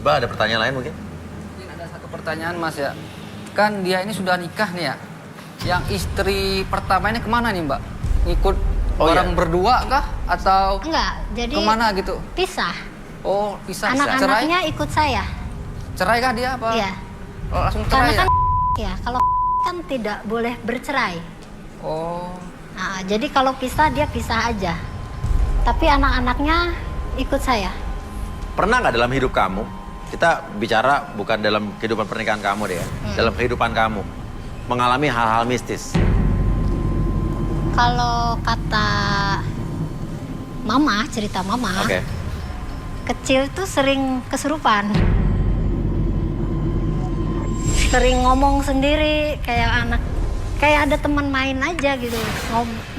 Iqbal ada pertanyaan lain mungkin? Mungkin ada satu pertanyaan Mas ya. Kan dia ini sudah nikah nih ya. Yang istri pertama ini kemana nih Mbak? Ngikut orang berdua kah? Atau Enggak, jadi kemana gitu? pisah. Oh pisah. Cerai? Anak-anaknya ikut saya. Cerai kah dia apa? Iya. Oh, langsung Karena cerai kan ya? ya, kalau kan tidak boleh bercerai. Oh. Nah, jadi kalau pisah dia pisah aja. Tapi anak-anaknya ikut saya. Pernah nggak dalam hidup kamu, kita bicara bukan dalam kehidupan pernikahan kamu deh ya, dalam kehidupan kamu, mengalami hal-hal mistis? Kalau kata mama, cerita mama, Oke. kecil tuh sering kesurupan. Sering ngomong sendiri, kayak anak, kayak ada teman main aja gitu.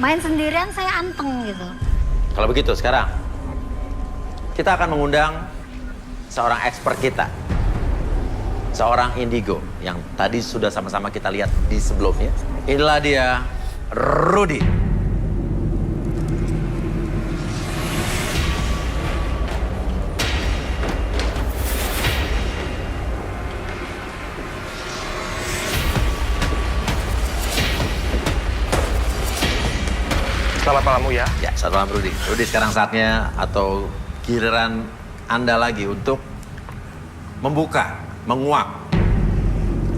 Main sendirian saya anteng gitu. Kalau begitu sekarang, kita akan mengundang seorang expert kita. Seorang indigo yang tadi sudah sama-sama kita lihat di sebelumnya. Inilah dia, Rudy. Selamat malam Uya. Ya, selamat malam Rudy. Rudy, sekarang saatnya atau giliran Anda lagi untuk membuka, menguak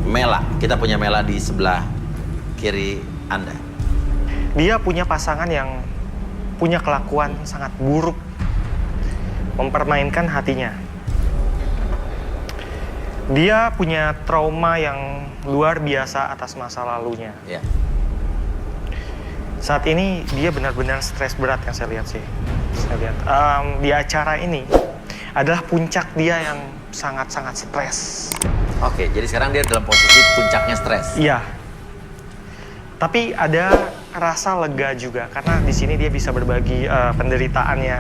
Mela. Kita punya Mela di sebelah kiri Anda. Dia punya pasangan yang punya kelakuan sangat buruk, mempermainkan hatinya. Dia punya trauma yang luar biasa atas masa lalunya. Ya. Saat ini dia benar-benar stres berat yang saya lihat sih. Saya lihat di acara ini adalah puncak dia yang sangat-sangat stres. Oke, jadi sekarang dia dalam posisi puncaknya stres. Iya. Tapi ada rasa lega juga karena di sini dia bisa berbagi penderitaannya,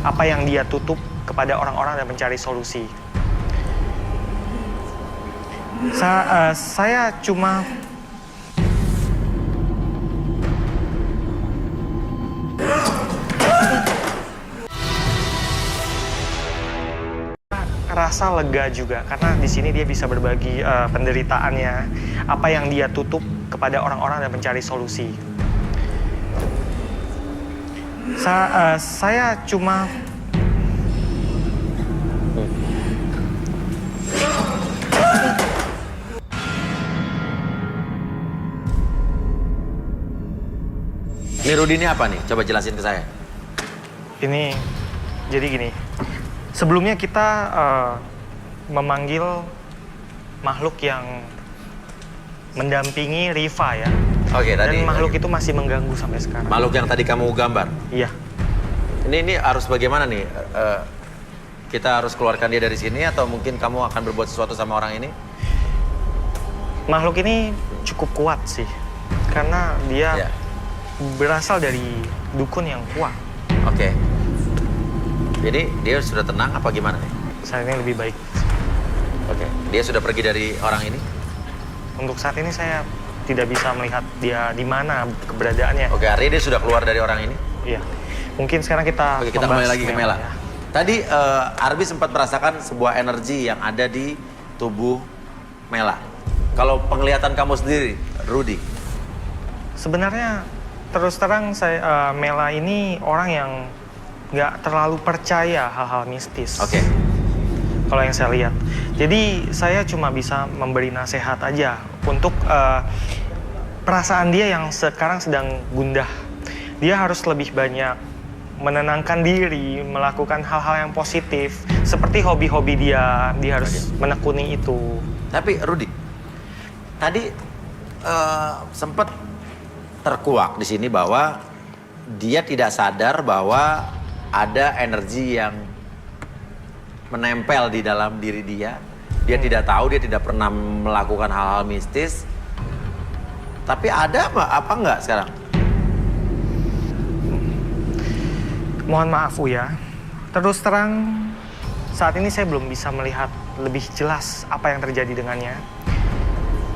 apa yang dia tutup kepada orang-orang dan mencari solusi. Saya cuma rasa lega juga karena di sini dia bisa berbagi penderitaannya, apa yang dia tutup kepada orang-orang dan mencari solusi. Saya cuma Ini Rudy ini apa nih? Coba jelasin ke saya. ini jadi gini. Sebelumnya kita memanggil makhluk yang mendampingi Riva ya. Oke, tadi. Dan makhluk itu masih mengganggu sampai sekarang. Makhluk yang tadi kamu gambar. Iya. Ini harus bagaimana nih? Kita harus keluarkan dia dari sini atau mungkin kamu akan berbuat sesuatu sama orang ini? Makhluk ini cukup kuat sih. Karena dia Ya. berasal dari dukun yang kuat. Oke. Jadi dia sudah tenang apa gimana nih? Saat ini lebih baik. Oke. Dia sudah pergi dari orang ini? Untuk saat ini saya tidak bisa melihat dia di mana keberadaannya. Oke, artinya dia sudah keluar dari orang ini? Iya. Mungkin sekarang kita Oke, kita membahas kembali lagi ke Mela. ya. Tadi Arbi sempat merasakan sebuah energi yang ada di tubuh Mela. Kalau penglihatan kamu sendiri, Rudy? Sebenarnya terus terang saya Mela ini orang yang nggak terlalu percaya hal-hal mistis. Oke. Kalau yang saya lihat. Jadi saya cuma bisa memberi nasihat aja untuk perasaan dia yang sekarang sedang gundah. Dia harus lebih banyak menenangkan diri, melakukan hal-hal yang positif. Seperti hobi-hobi dia harus menekuni itu. Tapi Rudy, tadi sempat terkuak di sini bahwa dia tidak sadar bahwa ada energi yang menempel di dalam diri dia. Dia tidak tahu, dia tidak pernah melakukan hal-hal mistis. Tapi ada apa enggak sekarang? Mohon maaf Uya, terus terang saat ini saya belum bisa melihat lebih jelas apa yang terjadi dengannya.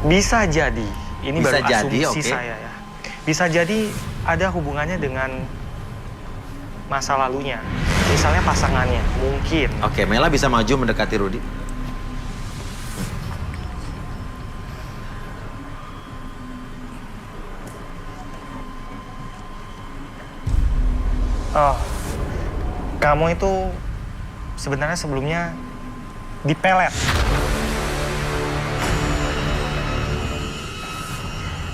Bisa jadi, ini Bisa baru jadi, asumsi oke. saya ya. Bisa jadi ada hubungannya dengan masa lalunya. Misalnya pasangannya, mungkin. Oke, Mela bisa maju mendekati Rudy. Oh, kamu itu sebenarnya sebelumnya dipelet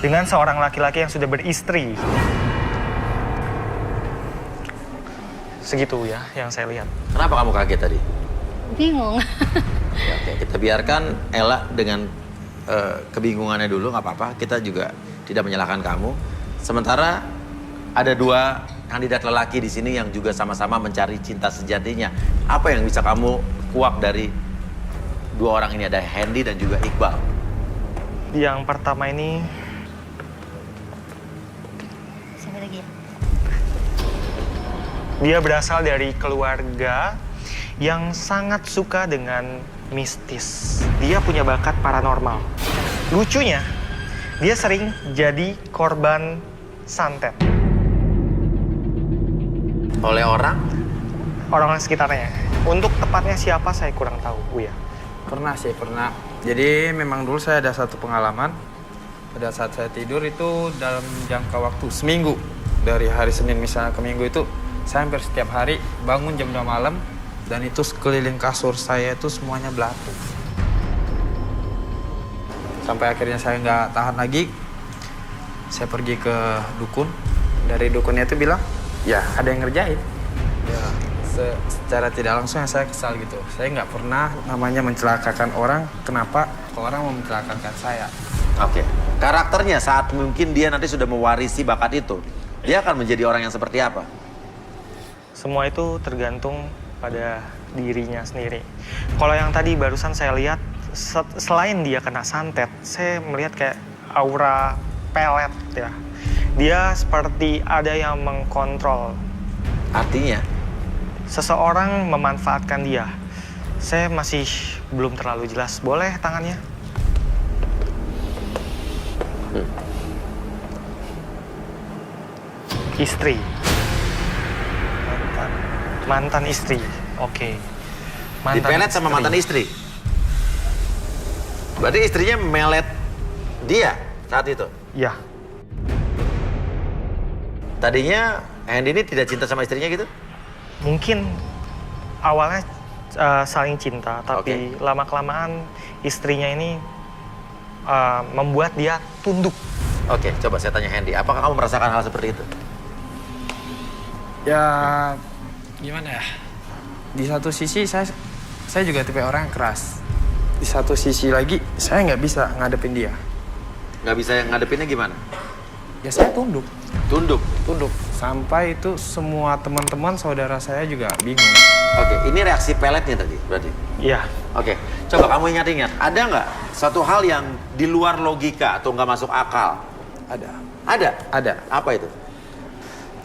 dengan seorang laki-laki yang sudah beristri. Segitu ya yang saya lihat. Kenapa kamu kaget tadi? Bingung. Ya, oke, kita biarkan Ella dengan kebingungannya dulu, nggak apa-apa. Kita juga tidak menyalahkan kamu. Sementara ada dua kandidat lelaki di sini yang juga sama-sama mencari cinta sejatinya. Apa yang bisa kamu kuak dari dua orang ini? Ada Hendy dan juga Iqbal. Yang pertama ini Sampai lagi. dia berasal dari keluarga yang sangat suka dengan mistis. Dia punya bakat paranormal. Lucunya, dia sering jadi korban santet Oleh orang? orang sekitarnya. Untuk tepatnya siapa saya kurang tahu, Buya. Pernah sih, pernah. Jadi memang dulu saya ada satu pengalaman. Pada saat saya tidur itu dalam jangka waktu seminggu. Dari hari Senin misalnya ke Minggu itu, saya hampir setiap hari bangun jam 2 malam. Dan itu sekeliling kasur saya itu semuanya belatung. Sampai akhirnya saya nggak tahan lagi. Saya pergi ke dukun. Dari dukunnya itu bilang, ya ada yang ngerjain. Ya, secara tidak langsung saya kesal gitu. Saya nggak pernah namanya mencelakakan orang. Kenapa orang mau mencelakakan saya? Oke. Karakternya saat mungkin dia nanti sudah mewarisi bakat itu, dia akan menjadi orang yang seperti apa? Semua itu tergantung pada dirinya sendiri. Kalau yang tadi barusan saya lihat, selain dia kena santet, saya melihat kayak aura pelet ya. Dia seperti ada yang mengkontrol. Artinya? Seseorang memanfaatkan dia. Saya masih belum terlalu jelas. Boleh tangannya? Istri. Mantan istri. Oke. Dipelet sama mantan istri? Berarti istrinya melet dia saat itu? Ya. Tadinya Hendy ini tidak cinta sama istrinya gitu? Mungkin awalnya saling cinta, tapi lama-kelamaan istrinya ini membuat dia tunduk. Oke, coba saya tanya Hendy, apakah kamu merasakan hal seperti itu? Ya, gimana ya? Di satu sisi saya juga tipe orang yang keras. Di satu sisi lagi saya nggak bisa ngadepin dia. Nggak bisa ngadepinnya gimana? Ya saya tunduk. Tunduk? Tunduk. Sampai itu semua teman-teman saudara saya juga bingung. Oke, ini reaksi peletnya tadi berarti? Iya. Oke, coba kamu ingat-ingat, ada nggak satu hal yang di luar logika atau nggak masuk akal? Ada. Ada? Ada. Apa itu?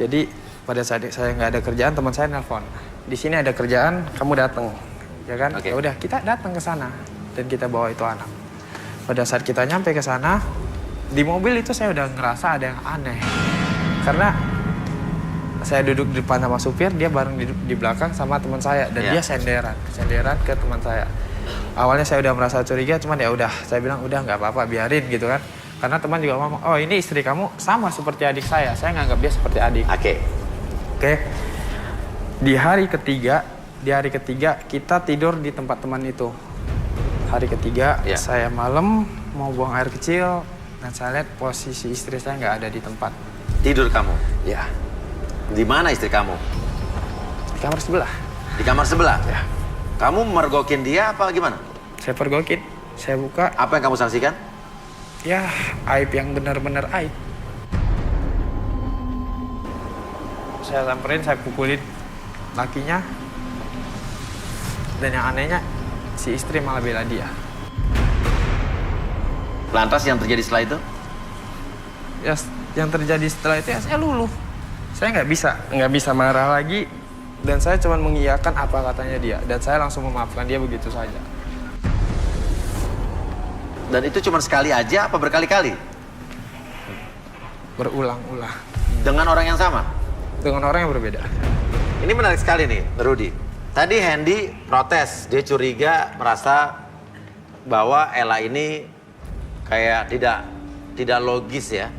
Jadi pada saat saya nggak ada kerjaan, teman saya nelpon. Di sini ada kerjaan, kamu datang, ya kan? Oke. Ya udah, kita datang ke sana dan kita bawa itu anak. Pada saat kita nyampe ke sana, di mobil itu saya udah ngerasa ada yang aneh. Karena saya duduk di depan sama supir, dia bareng di belakang sama teman saya dan dia senderan ke teman saya. Awalnya saya udah merasa curiga, cuman ya udah, saya bilang udah nggak apa-apa, biarin gitu kan. Karena teman juga ngomong, oh ini istri kamu sama seperti adik saya nganggap dia seperti adik. Oke. Di hari ketiga kita tidur di tempat teman itu. Hari ketiga saya malam mau buang air kecil dan saya lihat posisi istri saya nggak ada di tempat. Tidur kamu? Ya. Di mana istri kamu? Di kamar sebelah. Di kamar sebelah? Ya. Kamu mergokin dia apa gimana? Saya pergokin, saya buka. Apa yang kamu saksikan? Ya, aib yang benar-benar aib. Saya samperin, saya pukulin lakinya. Dan yang anehnya, si istri malah bela dia. Lantas yang terjadi setelah itu? Ya, yang terjadi setelah itu ya saya luluh. Saya nggak bisa marah lagi. Dan saya cuma mengiyakan apa katanya dia. Dan saya langsung memaafkan dia begitu saja. Dan itu cuma sekali aja apa berkali-kali? Berulang-ulang. Dengan orang yang sama? Dengan orang yang berbeda. Ini menarik sekali nih, Rudy. Tadi Hendy protes, dia curiga merasa bahwa Ella ini kayak tidak logis ya.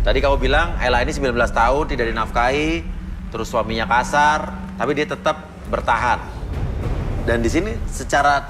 Tadi kamu bilang Ella ini 19 tahun, tidak dinafkahi, terus suaminya kasar, tapi dia tetap bertahan. Dan di sini secara